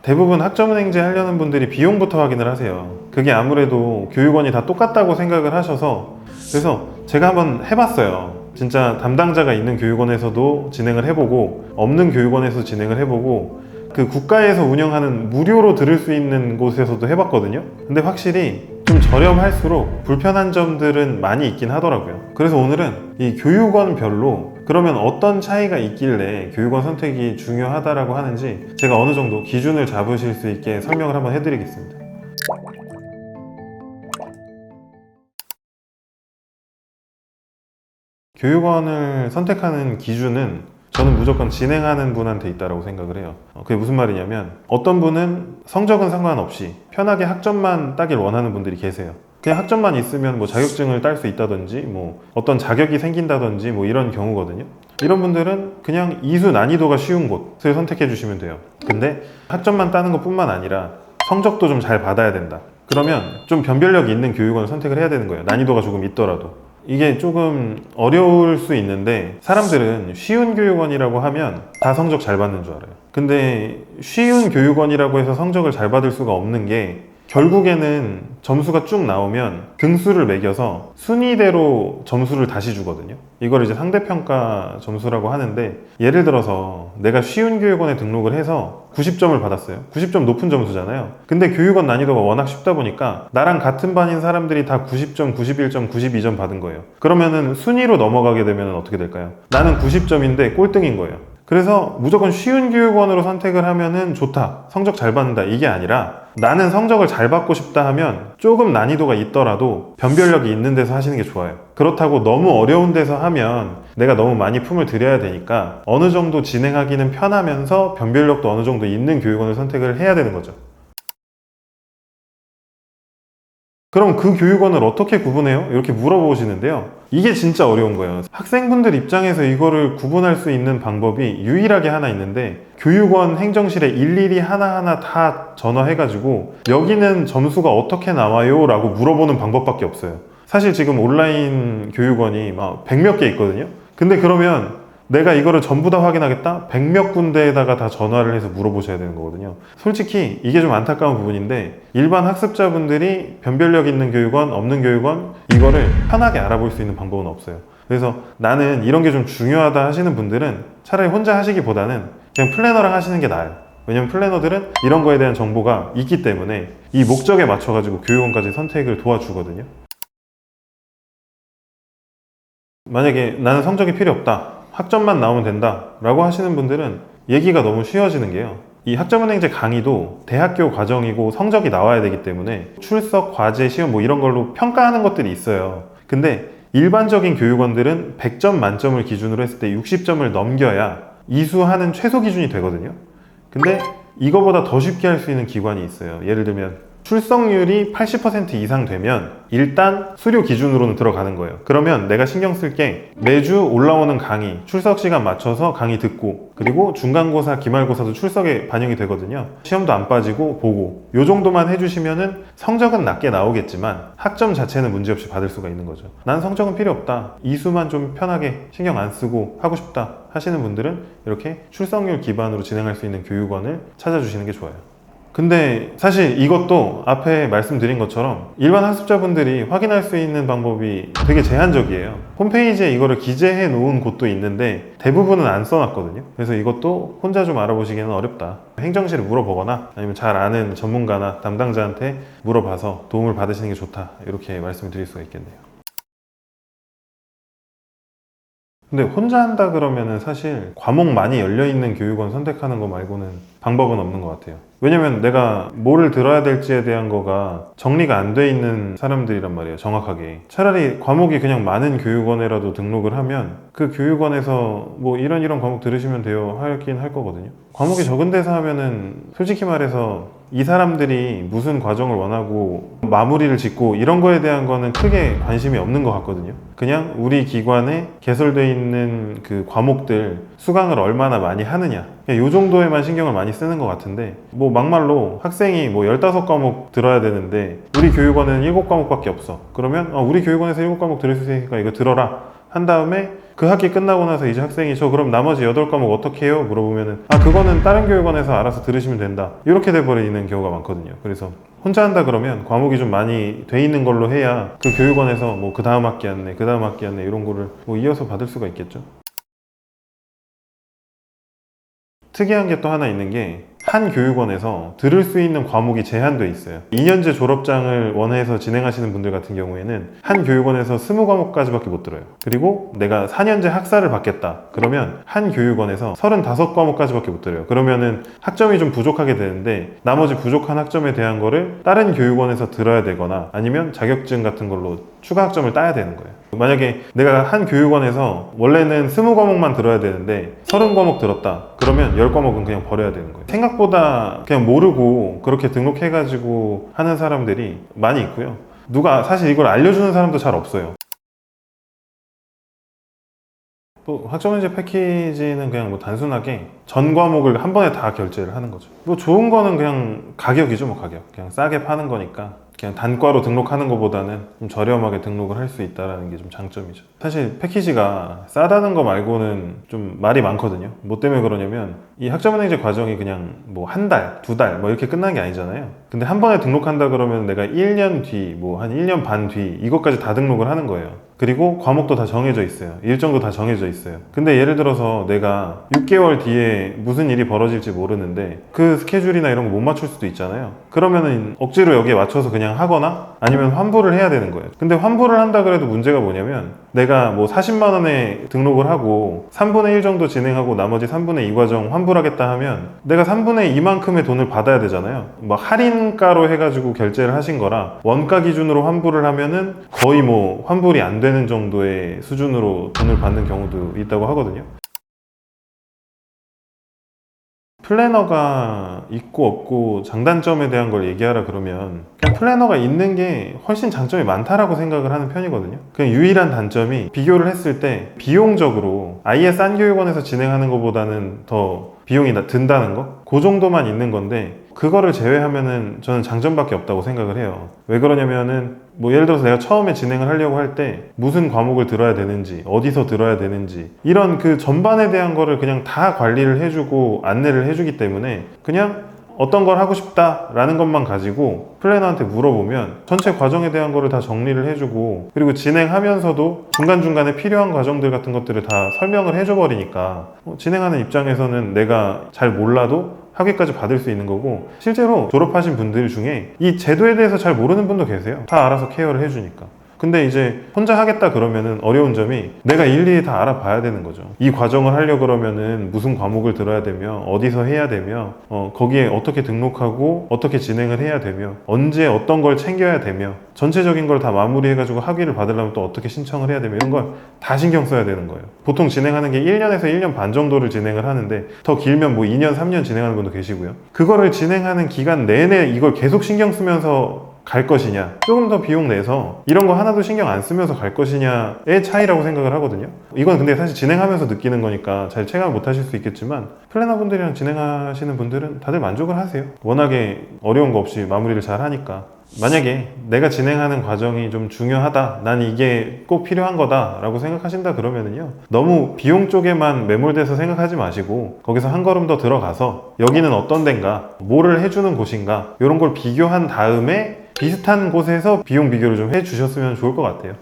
대부분 학점은행제 하려는 분들이 비용부터 확인을 하세요. 그게 아무래도 교육원이 다 똑같다고 생각을 하셔서, 그래서 제가 한번 해봤어요. 진짜 담당자가 있는 교육원에서도 진행을 해보고 없는 교육원에서 진행을 해보고 그 국가에서 운영하는 무료로 들을 수 있는 곳에서도 해봤거든요. 근데 확실히 좀 저렴할수록 불편한 점들은 많이 있긴 하더라고요. 그래서 오늘은 이 교육원별로 그러면 어떤 차이가 있길래 교육원 선택이 중요하다라고 하는지 제가 어느 정도 기준을 잡으실 수 있게 설명을 한번 해드리겠습니다. 교육원을 선택하는 기준은 저는 무조건 진행하는 분한테 있다고 생각을 해요. 그게 무슨 말이냐면 어떤 분은 성적은 상관없이 편하게 학점만 따길 원하는 분들이 계세요. 그냥 학점만 있으면 뭐 자격증을 딸 수 있다든지 뭐 어떤 자격이 생긴다든지 뭐 이런 경우거든요. 이런 분들은 그냥 이수 난이도가 쉬운 곳을 선택해 주시면 돼요. 근데 학점만 따는 것뿐만 아니라 성적도 좀 잘 받아야 된다. 그러면 좀 변별력이 있는 교육원을 선택을 해야 되는 거예요. 난이도가 조금 있더라도. 이게 조금 어려울 수 있는데 사람들은 쉬운 교육원이라고 하면 다 성적 잘 받는 줄 알아요. 근데 쉬운 교육원이라고 해서 성적을 잘 받을 수가 없는 게 결국에는 점수가 쭉 나오면 등수를 매겨서 순위대로 점수를 다시 주거든요. 이걸 이제 상대평가 점수라고 하는데, 예를 들어서 내가 쉬운 교육원에 등록을 해서 90점을 받았어요. 90점 높은 점수잖아요. 근데 교육원 난이도가 워낙 쉽다 보니까 나랑 같은 반인 사람들이 다 90점, 91점, 92점 받은 거예요. 그러면은 순위로 넘어가게 되면 어떻게 될까요? 나는 90점인데 꼴등인 거예요. 그래서 무조건 쉬운 교육원으로 선택을 하면은 좋다, 성적 잘 받는다, 이게 아니라 나는 성적을 잘 받고 싶다 하면 조금 난이도가 있더라도 변별력이 있는 데서 하시는 게 좋아요. 그렇다고 너무 어려운 데서 하면 내가 너무 많이 품을 들여야 되니까 어느 정도 진행하기는 편하면서 변별력도 어느 정도 있는 교육원을 선택을 해야 되는 거죠. 그럼 그 교육원을 어떻게 구분해요? 이렇게 물어보시는데요. 이게 진짜 어려운 거예요. 학생분들 입장에서 이거를 구분할 수 있는 방법이 유일하게 하나 있는데, 교육원 행정실에 일일이 하나하나 다 전화해가지고 여기는 점수가 어떻게 나와요? 라고 물어보는 방법밖에 없어요. 사실 지금 온라인 교육원이 막 100몇 개 있거든요. 근데 그러면 내가 이거를 전부 다 확인하겠다? 100몇 군데에다가 다 전화를 해서 물어보셔야 되는 거거든요. 솔직히 이게 좀 안타까운 부분인데, 일반 학습자분들이 변별력 있는 교육원, 없는 교육원, 이거를 편하게 알아볼 수 있는 방법은 없어요. 그래서 나는 이런 게 좀 중요하다 하시는 분들은 차라리 혼자 하시기보다는 그냥 플래너랑 하시는 게 나아요. 왜냐면 플래너들은 이런 거에 대한 정보가 있기 때문에 이 목적에 맞춰가지고 교육원까지 선택을 도와주거든요. 만약에 나는 성적이 필요 없다, 학점만 나오면 된다 라고 하시는 분들은 얘기가 너무 쉬워지는 게요, 이 학점은행제 강의도 대학교 과정이고 성적이 나와야 되기 때문에 출석, 과제, 시험 뭐 이런 걸로 평가하는 것들이 있어요. 근데 일반적인 교육원들은 100점 만점을 기준으로 했을 때 60점을 넘겨야 이수하는 최소 기준이 되거든요. 근데 이거보다 더 쉽게 할 수 있는 기관이 있어요. 예를 들면 출석률이 80% 이상 되면 일단 수료 기준으로는 들어가는 거예요. 그러면 내가 신경 쓸 게 매주 올라오는 강의, 출석 시간 맞춰서 강의 듣고, 그리고 중간고사, 기말고사도 출석에 반영이 되거든요. 시험도 안 빠지고 보고, 요 정도만 해주시면은 성적은 낮게 나오겠지만 학점 자체는 문제없이 받을 수가 있는 거죠. 난 성적은 필요 없다, 이수만 좀 편하게 신경 안 쓰고 하고 싶다 하시는 분들은 이렇게 출석률 기반으로 진행할 수 있는 교육원을 찾아주시는 게 좋아요. 근데 사실 이것도 앞에 말씀드린 것처럼 일반 학습자분들이 확인할 수 있는 방법이 되게 제한적이에요. 홈페이지에 이거를 기재해 놓은 곳도 있는데 대부분은 안 써놨거든요. 그래서 이것도 혼자 좀 알아보시기는 어렵다. 행정실에 물어보거나 아니면 잘 아는 전문가나 담당자한테 물어봐서 도움을 받으시는 게 좋다, 이렇게 말씀을 드릴 수가 있겠네요. 근데 혼자 한다 그러면은 사실 과목 많이 열려있는 교육원 선택하는 거 말고는 방법은 없는 것 같아요. 왜냐면 내가 뭐를 들어야 될지에 대한 거가 정리가 안 돼 있는 사람들이란 말이에요, 정확하게. 차라리 과목이 그냥 많은 교육원에라도 등록을 하면 그 교육원에서 뭐 이런 과목 들으시면 돼요 하긴 할 거거든요. 과목이 적은 데서 하면은 솔직히 말해서 이 사람들이 무슨 과정을 원하고 마무리를 짓고 이런 거에 대한 거는 크게 관심이 없는 것 같거든요. 그냥 우리 기관에 개설되어 있는 그 과목들 수강을 얼마나 많이 하느냐, 이 정도에만 신경을 많이 쓰는 것 같은데, 뭐 막말로 학생이 뭐 15과목 들어야 되는데 우리 교육원은 7과목밖에 없어. 그러면 우리 교육원에서 7과목 들을 수 있으니까 이거 들어라 한 다음에 그 학기 끝나고 나서 이제 학생이 저 그럼 나머지 8과목 어떻게 해요? 물어보면은 아 그거는 다른 교육원에서 알아서 들으시면 된다 이렇게 돼버리는 경우가 많거든요. 그래서 혼자 한다 그러면 과목이 좀 많이 돼 있는 걸로 해야 그 교육원에서 뭐 그 다음 학기 안내 그 다음 학기 안내 이런 거를 뭐 이어서 받을 수가 있겠죠. 특이한 게 또 하나 있는 게 한 교육원에서 들을 수 있는 과목이 제한돼 있어요. 2년제 졸업장을 원해서 진행하시는 분들 같은 경우에는 한 교육원에서 20과목까지밖에 못 들어요. 그리고 내가 4년제 학사를 받겠다 그러면 한 교육원에서 35과목까지밖에 못 들어요. 그러면은 학점이 좀 부족하게 되는데 나머지 부족한 학점에 대한 거를 다른 교육원에서 들어야 되거나 아니면 자격증 같은 걸로 추가 학점을 따야 되는 거예요. 만약에 내가 한 교육원에서 원래는 20과목만 들어야 되는데 30과목 들었다 그러면 10과목은 그냥 버려야 되는 거예요. 생각보다 그냥 모르고 그렇게 등록해가지고 하는 사람들이 많이 있고요. 누가 사실 이걸 알려주는 사람도 잘 없어요. 또 학점인지 패키지는 그냥 뭐 단순하게 전 과목을 한 번에 다 결제를 하는 거죠. 뭐 좋은 거는 그냥 가격이죠, 뭐 가격. 그냥 싸게 파는 거니까 그냥 단과로 등록하는 것보다는 좀 저렴하게 등록을 할 수 있다는 게 좀 장점이죠. 사실 패키지가 싸다는 거 말고는 좀 말이 많거든요. 뭐 때문에 그러냐면 이 학점은행제 과정이 그냥 뭐 한 달, 두 달 뭐 이렇게 끝나는 게 아니잖아요. 근데 한 번에 등록한다 그러면 내가 1년 뒤, 뭐 한 1년 반 뒤 이것까지 다 등록을 하는 거예요. 그리고 과목도 다 정해져 있어요. 일정도 다 정해져 있어요. 근데 예를 들어서 내가 6개월 뒤에 무슨 일이 벌어질지 모르는데 그 스케줄이나 이런 거 못 맞출 수도 있잖아요. 그러면은 억지로 여기에 맞춰서 그냥 하거나 아니면 환불을 해야 되는 거예요. 근데 환불을 한다 그래도 문제가 뭐냐면 내가 뭐 40만 원에 등록을 하고 3분의 1 정도 진행하고 나머지 3분의 2 과정 환불하겠다 하면 내가 3분의 2만큼의 돈을 받아야 되잖아요. 막 할인가로 해가지고 결제를 하신 거라 원가 기준으로 환불을 하면은 거의 뭐 환불이 안 되는 정도의 수준으로 돈을 받는 경우도 있다고 하거든요. 플래너가 있고 없고 장단점에 대한 걸 얘기하라 그러면 그냥 플래너가 있는 게 훨씬 장점이 많다라고 생각을 하는 편이거든요. 그냥 유일한 단점이 비교를 했을 때 비용적으로 아예 싼 교육원에서 진행하는 것보다는 더 비용이 든다는 거? 그 정도만 있는 건데 그거를 제외하면은 저는 장점밖에 없다고 생각을 해요. 왜 그러냐면은 뭐 예를 들어서 내가 처음에 진행을 하려고 할 때 무슨 과목을 들어야 되는지 어디서 들어야 되는지 이런 그 전반에 대한 거를 그냥 다 관리를 해주고 안내를 해주기 때문에 그냥 어떤 걸 하고 싶다라는 것만 가지고 플래너한테 물어보면 전체 과정에 대한 거를 다 정리를 해주고 그리고 진행하면서도 중간중간에 필요한 과정들 같은 것들을 다 설명을 해줘 버리니까 진행하는 입장에서는 내가 잘 몰라도 학위까지 받을 수 있는 거고 실제로 졸업하신 분들 중에 이 제도에 대해서 잘 모르는 분도 계세요. 다 알아서 케어를 해주니까. 근데 이제 혼자 하겠다 그러면은 어려운 점이 내가 일일이 다 알아봐야 되는 거죠. 이 과정을 하려고 그러면은 무슨 과목을 들어야 되며 어디서 해야 되며 거기에 어떻게 등록하고 어떻게 진행을 해야 되며 언제 어떤 걸 챙겨야 되며 전체적인 걸 다 마무리해가지고 학위를 받으려면 또 어떻게 신청을 해야 되며 이런 걸 다 신경 써야 되는 거예요. 보통 진행하는 게 1년에서 1년 반 정도를 진행을 하는데 더 길면 뭐 2년, 3년 진행하는 분도 계시고요. 그거를 진행하는 기간 내내 이걸 계속 신경 쓰면서 갈 것이냐 조금 더 비용 내서 이런 거 하나도 신경 안 쓰면서 갈 것이냐의 차이라고 생각을 하거든요. 이건 근데 사실 진행하면서 느끼는 거니까 잘 체감 못 하실 수 있겠지만 플래너분들이랑 진행하시는 분들은 다들 만족을 하세요. 워낙에 어려운 거 없이 마무리를 잘 하니까. 만약에 내가 진행하는 과정이 좀 중요하다 난 이게 꼭 필요한 거다 라고 생각하신다 그러면은요 너무 비용 쪽에만 매몰돼서 생각하지 마시고 거기서 한 걸음 더 들어가서 여기는 어떤 데인가 뭐를 해주는 곳인가 이런 걸 비교한 다음에 비슷한 곳에서 비용 비교를 좀 해주셨으면 좋을 것 같아요.